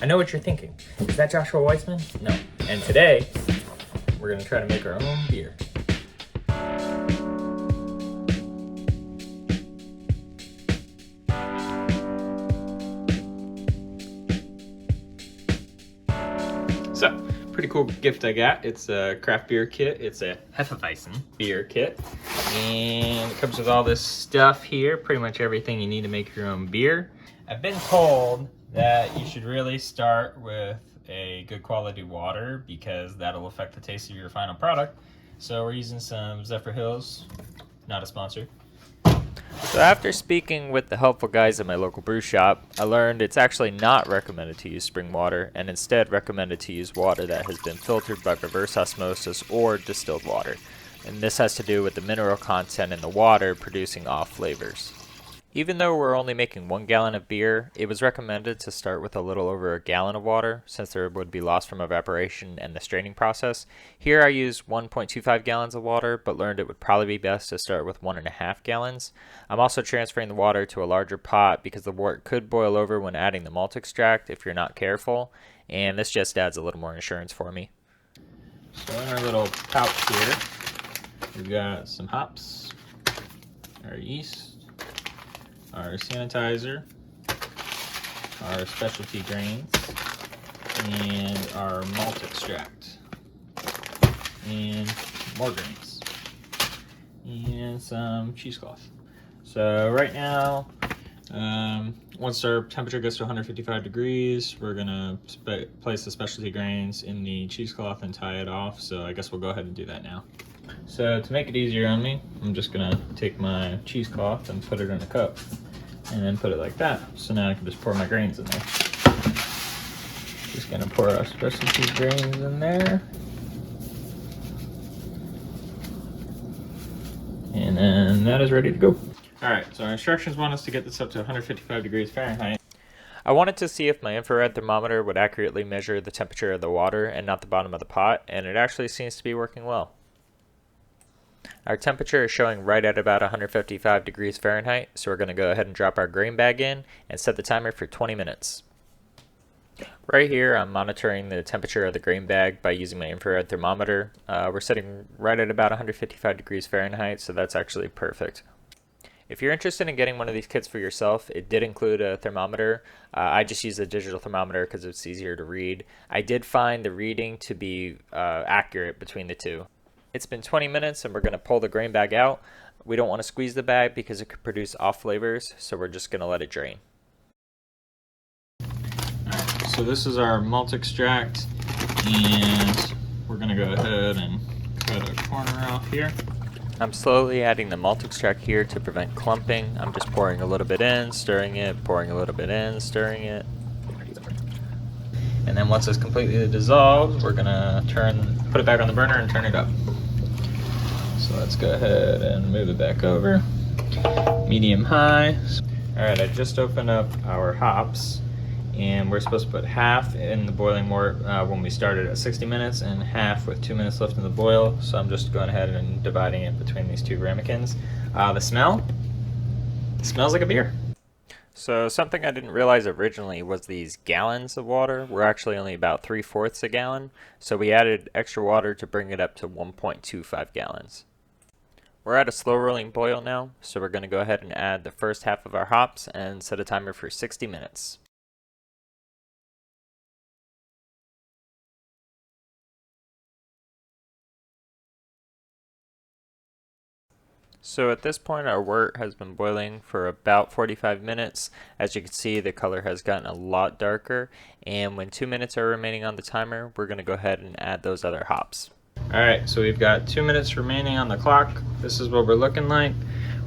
I know what you're thinking. Is that Joshua Weissman? No. And today, we're gonna try to make our own beer. So, pretty cool gift I got. It's a craft beer kit. It's a Hefeweizen beer kit. And it comes with all this stuff here, pretty much everything you need to make your own beer. I've been told that you should really start with a good quality water because that'll affect the taste of your final product. So we're using some Zephyr Hills, not a sponsor. So after speaking with the helpful guys at my local brew shop, I learned it's actually not recommended to use spring water and instead recommended to use water that has been filtered by reverse osmosis or distilled water. And this has to do with the mineral content in the water producing off flavors. Even though we're only making 1 gallon of beer, it was recommended to start with a little over a gallon of water since there would be loss from evaporation and the straining process. Here I used 1.25 gallons of water, but learned it would probably be best to start with 1.5 gallons. I'm also transferring the water to a larger pot because the wort could boil over when adding the malt extract if you're not careful, and this just adds a little more insurance for me. So in our little pouch here, we've got some hops, our yeast, our sanitizer, our specialty grains, and our malt extract, and more grains, and some cheesecloth. So right now, once our temperature gets to 155 degrees, we're gonna place the specialty grains in the cheesecloth and tie it off. So I guess we'll go ahead and do that now. So to make it easier on me, I'm just gonna take my cheesecloth and put it in a cup and then put it like that. So now I can just pour my grains in there. Just gonna pour our specialty grains in there. And then that is ready to go. All right, so our instructions want us to get this up to 155 degrees Fahrenheit. I wanted to see if my infrared thermometer would accurately measure the temperature of the water and not the bottom of the pot, and it actually seems to be working well. Our temperature is showing right at about 155 degrees Fahrenheit, so we're going to go ahead and drop our grain bag in and set the timer for 20 minutes. Right here, I'm monitoring the temperature of the grain bag by using my infrared thermometer. We're setting right at about 155 degrees Fahrenheit, so that's actually perfect. If you're interested in getting one of these kits for yourself, it did include a thermometer. I just use a digital thermometer because it's easier to read. I did find the reading to be accurate between the two. It's been 20 minutes and we're going to pull the grain bag out. We don't want to squeeze the bag because it could produce off flavors, so we're just going to let it drain. Alright, so this is our malt extract, and we're going to go ahead and cut a corner off here. I'm slowly adding the malt extract here to prevent clumping. I'm just pouring a little bit in, stirring it, pouring a little bit in, stirring it. And then once it's completely dissolved, we're going to put it back on the burner and turn it up. So let's go ahead and move it back over. Medium high. Alright, I just opened up our hops, and we're supposed to put half in the boiling wort when we started at 60 minutes and half with 2 minutes left in the boil. So I'm just going ahead and dividing it between these two ramekins. The smell? It smells like a beer. So something I didn't realize originally was these gallons of water were actually only about 3/4 a gallon. So we added extra water to bring it up to 1.25 gallons. We're at a slow rolling boil now, so we're going to go ahead and add the first half of our hops and set a timer for 60 minutes. So at this point our wort has been boiling for about 45 minutes. As you can see, the color has gotten a lot darker, and when 2 minutes are remaining on the timer, we're going to go ahead and add those other hops. Alright, so we've got 2 minutes remaining on the clock. This is what we're looking like.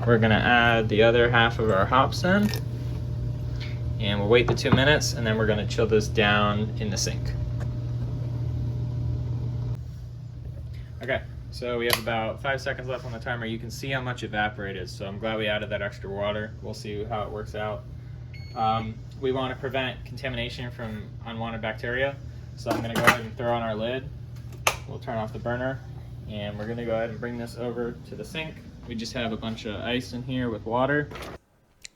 We're going to add the other half of our hops in, and we'll wait the 2 minutes, and then we're going to chill this down in the sink. Okay. So we have about 5 seconds left on the timer. You can see how much evaporated, so I'm glad we added that extra water. We'll see how it works out. We want to prevent contamination from unwanted bacteria, so I'm going to go ahead and throw on our lid. We'll turn off the burner, and we're going to go ahead and bring this over to the sink. We just have a bunch of ice in here with water.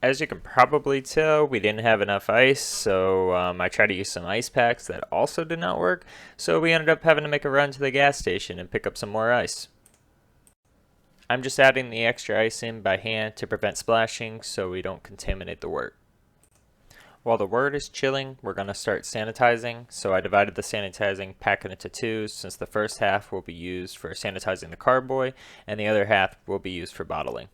As you can probably tell, we didn't have enough ice, so I tried to use some ice packs that also did not work, so we ended up having to make a run to the gas station and pick up some more ice. I'm just adding the extra ice in by hand to prevent splashing so we don't contaminate the wort. While the wort is chilling, we're going to start sanitizing, so I divided the sanitizing packet into two since the first half will be used for sanitizing the carboy and the other half will be used for bottling.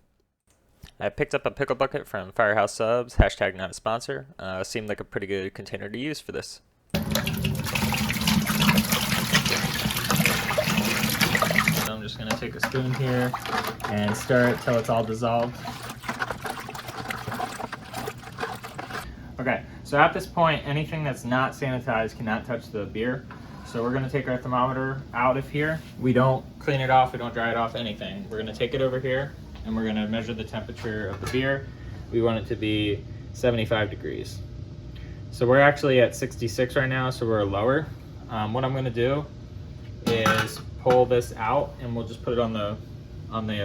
I picked up a pickle bucket from Firehouse Subs, hashtag not a sponsor. Seemed like a pretty good container to use for this. So I'm just going to take a spoon here and stir it till it's all dissolved. Okay, so at this point, anything that's not sanitized cannot touch the beer. So we're going to take our thermometer out of here. We don't clean it off, we don't dry it off, anything. We're going to take it over here and we're going to measure the temperature of the beer. We want it to be 75 degrees. So we're actually at 66 right now, so we're lower. What I'm going to do is pull this out and we'll just put it on the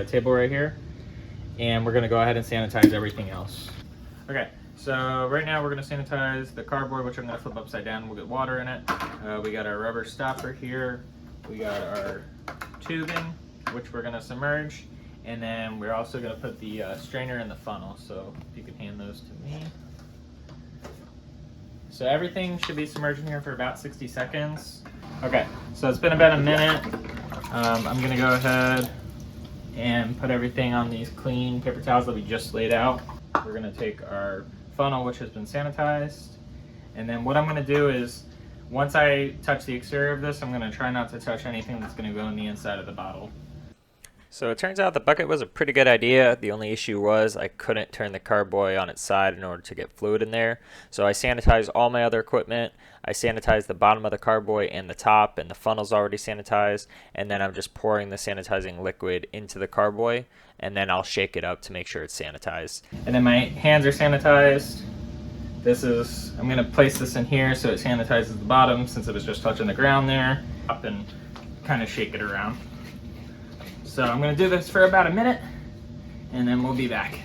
table right here. And we're going to go ahead and sanitize everything else. Okay, so right now we're going to sanitize the carboy, which I'm going to flip upside down. We'll get water in it. We got our rubber stopper here. We got our tubing, which we're going to submerge. And then we're also going to put the strainer in the funnel. So if you can hand those to me. So everything should be submerged in here for about 60 seconds. Okay, so it's been about a minute. I'm going to go ahead and put everything on these clean paper towels that we just laid out. We're going to take our funnel, which has been sanitized. And then what I'm going to do is, once I touch the exterior of this, I'm going to try not to touch anything that's going to go in the inside of the bottle. So it turns out the bucket was a pretty good idea. The only issue was I couldn't turn the carboy on its side in order to get fluid in there. So I sanitized all my other equipment. I sanitized the bottom of the carboy and the top, and the funnel's already sanitized. And then I'm just pouring the sanitizing liquid into the carboy, and then I'll shake it up to make sure it's sanitized. And then my hands are sanitized. I'm going to place this in here so it sanitizes the bottom since it was just touching the ground there. Up and kind of shake it around. So I'm going to do this for about a minute, and then we'll be back.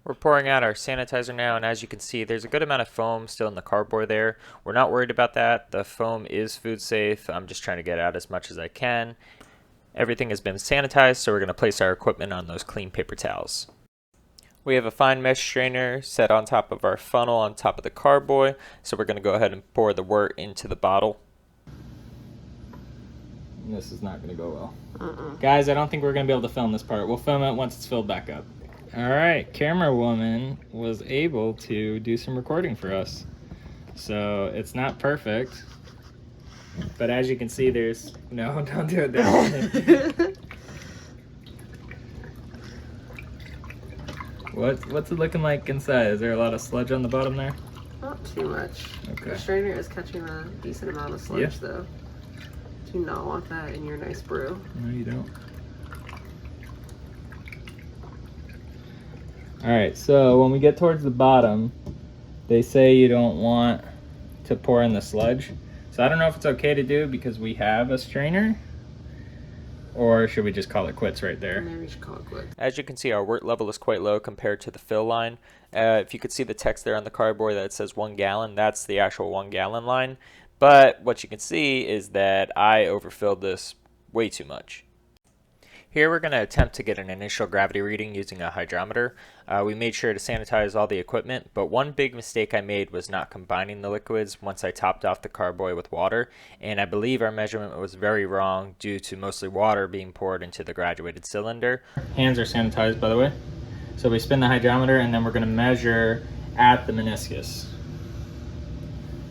We're pouring out our sanitizer now, and as you can see, there's a good amount of foam still in the carboy there. We're not worried about that. The foam is food safe. I'm just trying to get out as much as I can. Everything has been sanitized, so we're going to place our equipment on those clean paper towels. We have a fine mesh strainer set on top of our funnel on top of the carboy, so we're going to go ahead and pour the wort into the bottle. This is not going to go well. Guys, I don't think we're going to be able to film this part. We'll film it once it's filled back up. All right, camera woman was able to do some recording for us. So it's not perfect, but as you can see, there's... No, don't do it that way. What's it looking like inside? Is there a lot of sludge on the bottom there? Not too much. Okay. The strainer is catching a decent amount of sludge, though. Do not want that in your nice brew. No, you don't. Alright, so when we get towards the bottom, they say you don't want to pour in the sludge. So I don't know if it's okay to do because we have a strainer, or should we just call it quits right there? Maybe we should call it quits. As you can see, our wort level is quite low compared to the fill line. If you could see the text there on the cardboard that says 1 gallon, that's the actual 1 gallon line. But what you can see is that I overfilled this way too much. Here we're going to attempt to get an initial gravity reading using a hydrometer. We made sure to sanitize all the equipment, but one big mistake I made was not combining the liquids once I topped off the carboy with water, and I believe our measurement was very wrong due to mostly water being poured into the graduated cylinder. Hands are sanitized, by the way. So we spin the hydrometer and then we're going to measure at the meniscus,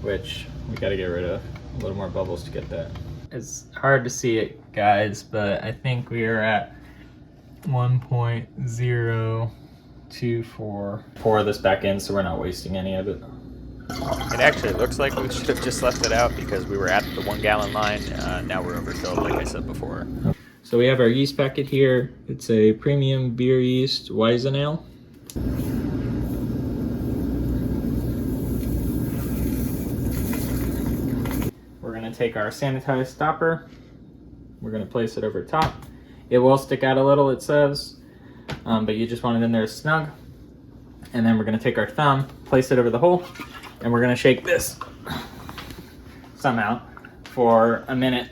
which we got to get rid of a little more bubbles to get that. It's hard to see it, guys, but I think we are at 1.024. Pour this back in so we're not wasting any of it. It actually looks like we should have just left it out because we were at the 1 gallon line. Now we're overfilled, like I said before. So we have our yeast packet here. It's a premium beer yeast Weizen ale. Take our sanitized stopper, we're going to place it over top. It will stick out a little, it says, but you just want it in there snug. And then we're gonna take our thumb, place it over the hole, and we're gonna shake this somehow for a minute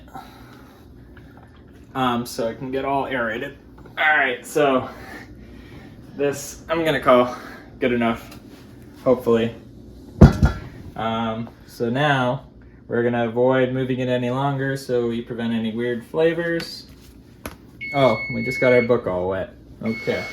so it can get all aerated. All right, so this I'm gonna call good enough, hopefully. So now we're gonna avoid moving it any longer so we prevent any weird flavors. Oh, we just got our book all wet. Okay.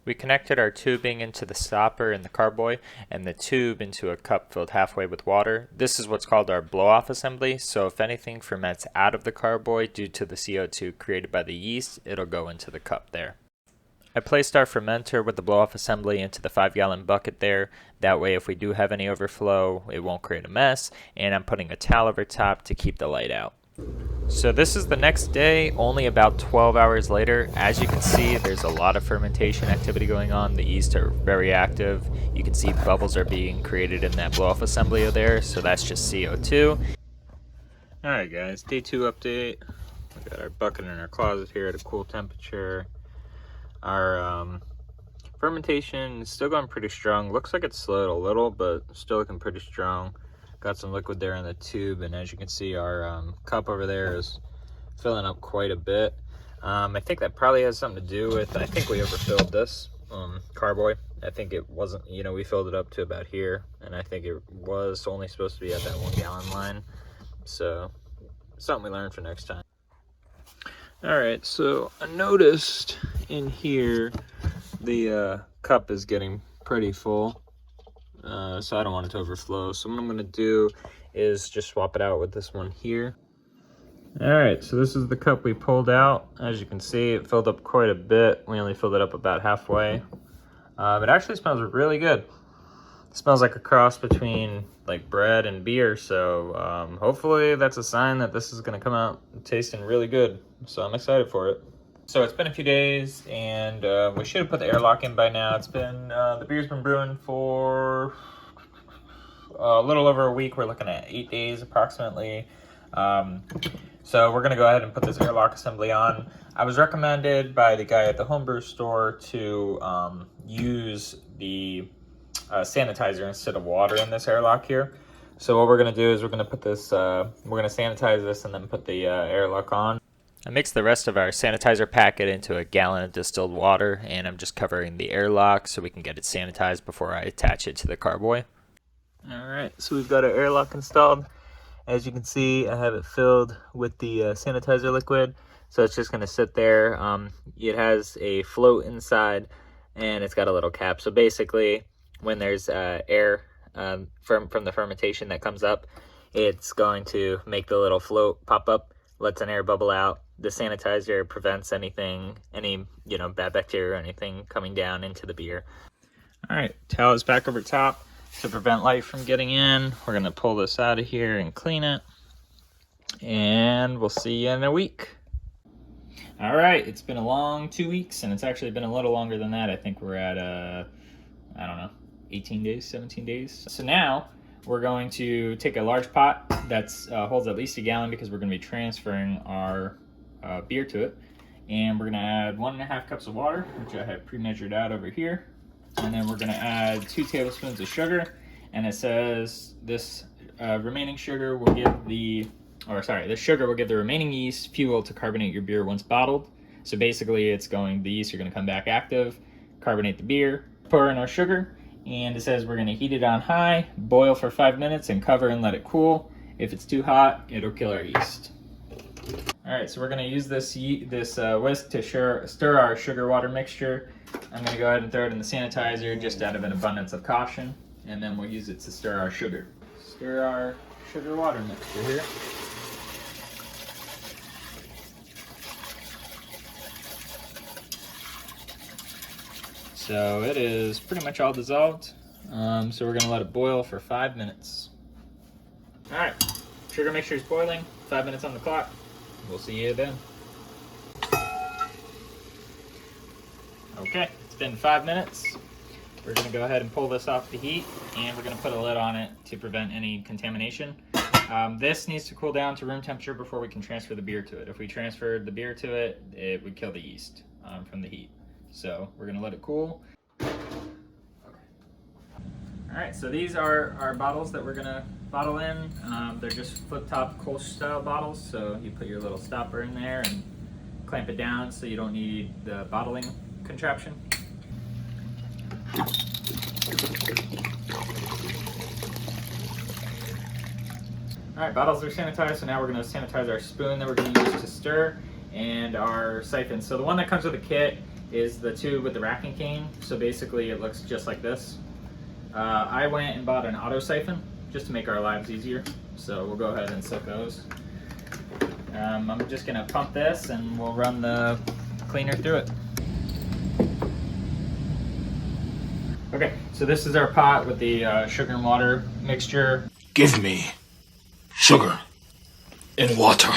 We connected our tubing into the stopper in the carboy and the tube into a cup filled halfway with water. This is what's called our blow-off assembly, so if anything ferments out of the carboy due to the CO2 created by the yeast, it'll go into the cup there. I placed our fermenter with the blow-off assembly into the 5-gallon bucket there. That way if we do have any overflow, it won't create a mess, and I'm putting a towel over top to keep the light out. So this is the next day, only about 12 hours later. As you can see, there's a lot of fermentation activity going on. The yeast are very active. You can see bubbles are being created in that blow-off assembly there, so that's just CO2. Alright guys, day 2 update. We got our bucket in our closet here at a cool temperature. Our fermentation is still going pretty strong. Looks like it's slowed a little, but still looking pretty strong. Got some liquid there in the tube, and as you can see, our cup over there is filling up quite a bit. I think that probably has something to do with, I think we overfilled this carboy. I think it wasn't, you know, we filled it up to about here, and I think it was only supposed to be at that 1 gallon line. So something we learned for next time. All right, so I noticed in here the cup is getting pretty full. So I don't want it to overflow. So what I'm going to do is just swap it out with this one here. All right, so this is the cup we pulled out. As you can see, it filled up quite a bit. We only filled it up about halfway. It actually smells really good. It smells like a cross between like bread and beer. So hopefully that's a sign that this is going to come out tasting really good. So I'm excited for it. So it's been a few days, and we should have put the airlock in by now. It's been, the beer's been brewing for a little over a week. We're looking at 8 days approximately. So we're gonna go ahead and put this airlock assembly on. I was recommended by the guy at the homebrew store to use the sanitizer instead of water in this airlock here. So what we're gonna do is we're gonna put this, we're gonna sanitize this and then put the airlock on. I mixed the rest of our sanitizer packet into a gallon of distilled water, and I'm just covering the airlock so we can get it sanitized before I attach it to the carboy. Alright, so we've got our airlock installed. As you can see, I have it filled with the sanitizer liquid, so it's just going to sit there. It has a float inside, and it's got a little cap. So basically, when there's air from the fermentation that comes up, it's going to make the little float pop up, lets an air bubble out. The sanitizer prevents any bad bacteria or anything coming down into the beer. All right, towel is back over top to prevent light from getting in. We're gonna pull this out of here and clean it, and we'll see you in a week. All right, it's been a long 2 weeks, and it's actually been a little longer than that. I think we're at, I don't know, 18 days, 17 days. So now we're going to take a large pot that holds at least a gallon, because we're gonna be transferring our beer to it, and we're gonna add 1.5 cups of water, which I have pre-measured out over here, and then we're gonna add 2 tablespoons of sugar, and it says this remaining sugar will give the sugar will give the remaining yeast fuel to carbonate your beer once bottled. So basically the yeast are gonna come back active, carbonate the beer, pour in our sugar, and it says we're gonna heat it on high, boil for 5 minutes, and cover and let it cool. If it's too hot, it'll kill our yeast. All right, so we're gonna use this whisk to stir our sugar water mixture. I'm gonna go ahead and throw it in the sanitizer just out of an abundance of caution, and then we'll use it to stir our sugar. Stir our sugar water mixture here. So it is pretty much all dissolved. So we're gonna let it boil for 5 minutes. All right, sugar mixture is boiling, 5 minutes on the clock. We'll see you then. Okay, it's been 5 minutes. We're gonna go ahead and pull this off the heat, and we're gonna put a lid on it to prevent any contamination. This needs to cool down to room temperature before we can transfer the beer to it. If we transferred the beer to it, it would kill the yeast from the heat. So we're gonna let it cool. All right, so these are our bottles that we're gonna bottle in. They're just flip top Kolsch style bottles. So you put your little stopper in there and clamp it down so you don't need the bottling contraption. All right, bottles are sanitized, so now we're gonna sanitize our spoon that we're gonna use to stir and our siphon. So the one that comes with the kit is the tube with the racking cane. So basically it looks just like this. I went and bought an auto siphon just to make our lives easier. So we'll go ahead and set those. I'm just gonna pump this and we'll run the cleaner through it. Okay, so this is our pot with the sugar and water mixture. Give me sugar and water.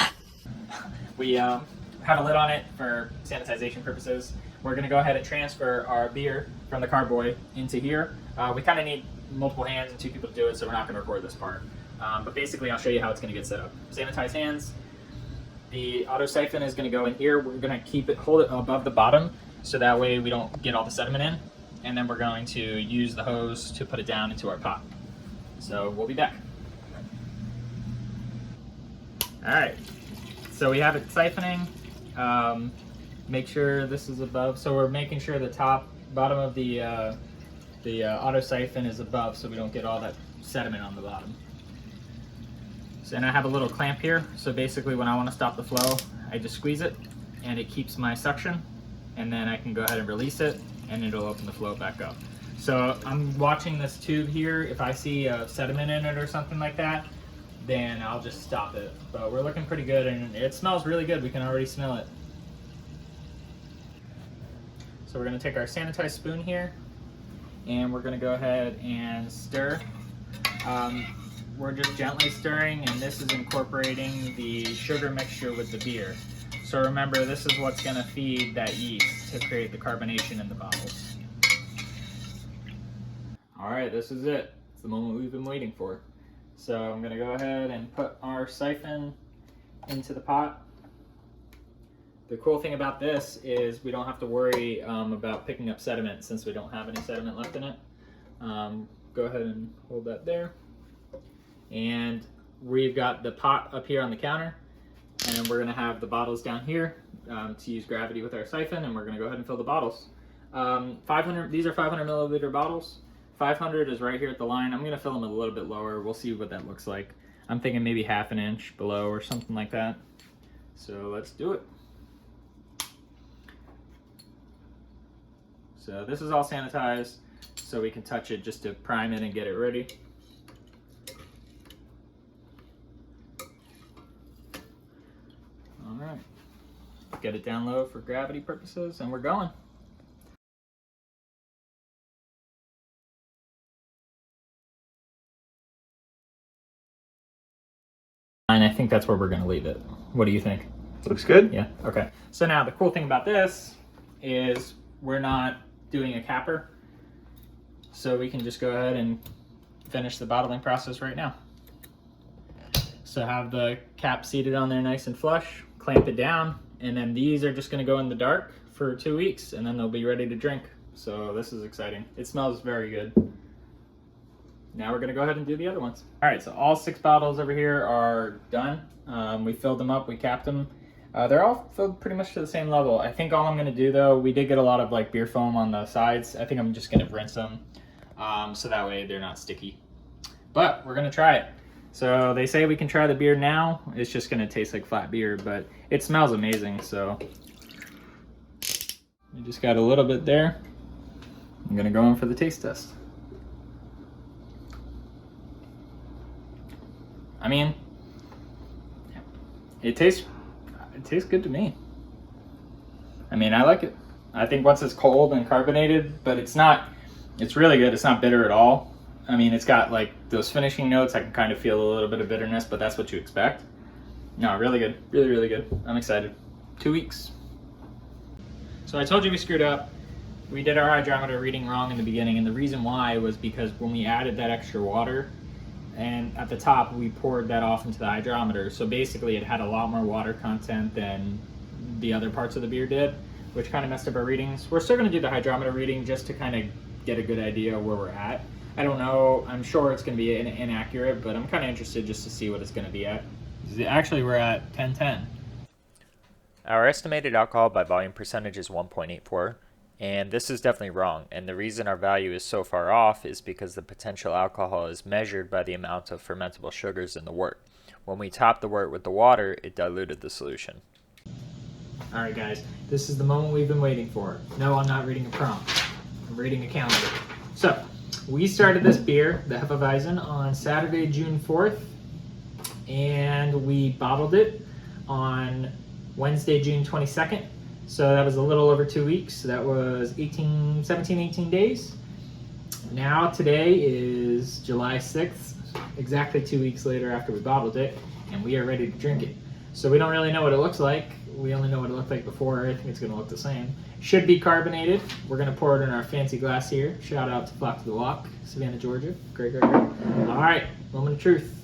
We have a lid on it for sanitization purposes. We're gonna go ahead and transfer our beer from the carboy into here. We kind of need multiple hands and 2 people to do it, so we're not gonna record this part. But basically, I'll show you how it's gonna get set up. Sanitize hands. The auto siphon is gonna go in here. We're gonna hold it above the bottom, so that way we don't get all the sediment in. And then we're going to use the hose to put it down into our pot. So we'll be back. All right, so we have it siphoning. Make sure this is above. So we're making sure the bottom of the auto siphon is above, so we don't get all that sediment on the bottom. So, and I have a little clamp here. So basically, when I want to stop the flow, I just squeeze it, and it keeps my suction. And then I can go ahead and release it, and it'll open the flow back up. So I'm watching this tube here. If I see sediment in it or something like that, then I'll just stop it. But we're looking pretty good, and it smells really good. We can already smell it. So we're gonna take our sanitized spoon here, and we're gonna go ahead and stir. We're just gently stirring, and this is incorporating the sugar mixture with the beer. So remember, this is what's gonna feed that yeast to create the carbonation in the bottles. All right, this is it. It's the moment we've been waiting for. So I'm gonna go ahead and put our siphon into the pot. The cool thing about this is we don't have to worry about picking up sediment since we don't have any sediment left in it. Go ahead and hold that there. And we've got the pot up here on the counter, and we're gonna have the bottles down here to use gravity with our siphon, and we're gonna go ahead and fill the bottles. 500. These are 500 milliliter bottles. 500 is right here at the line. I'm gonna fill them a little bit lower. We'll see what that looks like. I'm thinking maybe half an inch below or something like that. So let's do it. So this is all sanitized, so we can touch it just to prime it and get it ready. All right, get it down low for gravity purposes, and we're going. And I think that's where we're gonna leave it. What do you think? Looks good. Yeah, okay. So now the cool thing about this is we're not doing a capper, so we can just go ahead and finish the bottling process right now. So have the cap seated on there nice and flush, clamp it down, and then these are just gonna go in the dark for 2 weeks, and then they'll be ready to drink. So this is exciting. It smells very good. Now we're gonna go ahead and do the other ones. All right, so all 6 bottles over here are done. We filled them up, we capped them. They're all filled pretty much to the same level. I think all I'm gonna do though, we did get a lot of like beer foam on the sides. I think I'm just gonna rinse them so that way they're not sticky. But we're gonna try it. So they say we can try the beer now. It's just gonna taste like flat beer, but it smells amazing, so. We just got a little bit there. I'm gonna go in for the taste test. I mean, it tastes good to me. I mean, I like it. I think once it's cold and carbonated, but it's really good. It's not bitter at all. I mean, it's got like those finishing notes. I can kind of feel a little bit of bitterness, but that's what you expect. No, really good. Really, really good. I'm excited. 2 weeks. So I told you we screwed up. We did our hydrometer reading wrong in the beginning, and the reason why was because when we added that extra water, and at the top we poured that off into the hydrometer, so basically it had a lot more water content than the other parts of the beer did, which kind of messed up our readings. We're still going to do the hydrometer reading just to kind of get a good idea of where we're at, I don't know. I'm sure it's going to be inaccurate, but I'm kind of interested just to see what it's going to be at. Actually, we're at 1010. Our estimated alcohol by volume percentage is 1.84, and this is definitely wrong. And the reason our value is so far off is because the potential alcohol is measured by the amount of fermentable sugars in the wort. When we topped the wort with the water, it diluted the solution. All right, guys, this is the moment we've been waiting for. No, I'm not reading a prompt. I'm reading a calendar. So, we started this beer, the Hefeweizen, on Saturday, June 4th, and we bottled it on Wednesday, June 22nd. So that was a little over 2 weeks. So that was 18 days. Now today is July 6th, exactly 2 weeks later after we bottled it, and we are ready to drink it. So we don't really know what it looks like. We only know what it looked like before. I think it's going to look the same. Should be carbonated. We're going to pour it in our fancy glass here. Shout out to Flock to the Walk, Savannah, Georgia. Great, great, great. All right, moment of truth.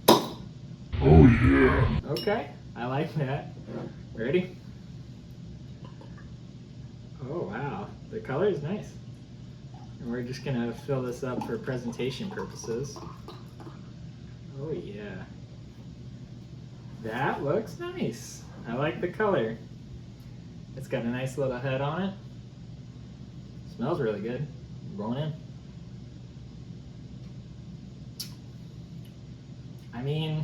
Oh yeah. Okay, I like that. Ready? Oh wow, the color is nice. And we're just gonna fill this up for presentation purposes. Oh yeah. That looks nice. I like the color. It's got a nice little head on it. Smells really good. Rolling in. I mean,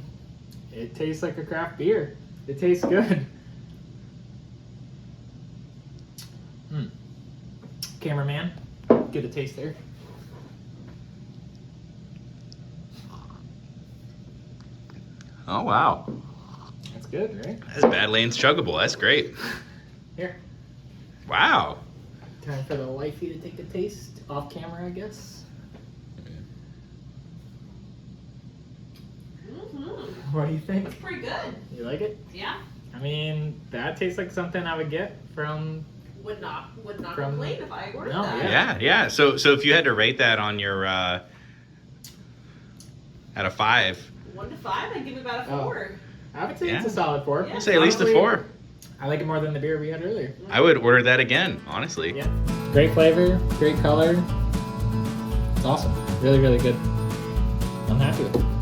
it tastes like a craft beer. It tastes good. Cameraman, get a taste there. Oh, wow. That's good, right? That's badly unchuggable. That's great. Here. Wow. Time for the wifey to take a taste. Off camera, I guess. What do you think? It's pretty good. You like it? Yeah. I mean, that tastes like something I would get from... Would not From- complain if I ordered No, that. yeah. Yeah. So if you had to rate that on your out of 5, 1 to 5, I'd give it about a 4. I would say it's Yeah. a solid 4. Yeah. I'd say at least a Honestly, 4. I like it more than the beer we had earlier. I would order that again, honestly. Yeah. Great flavor, great color. It's awesome. Really, really good. I'm happy with it.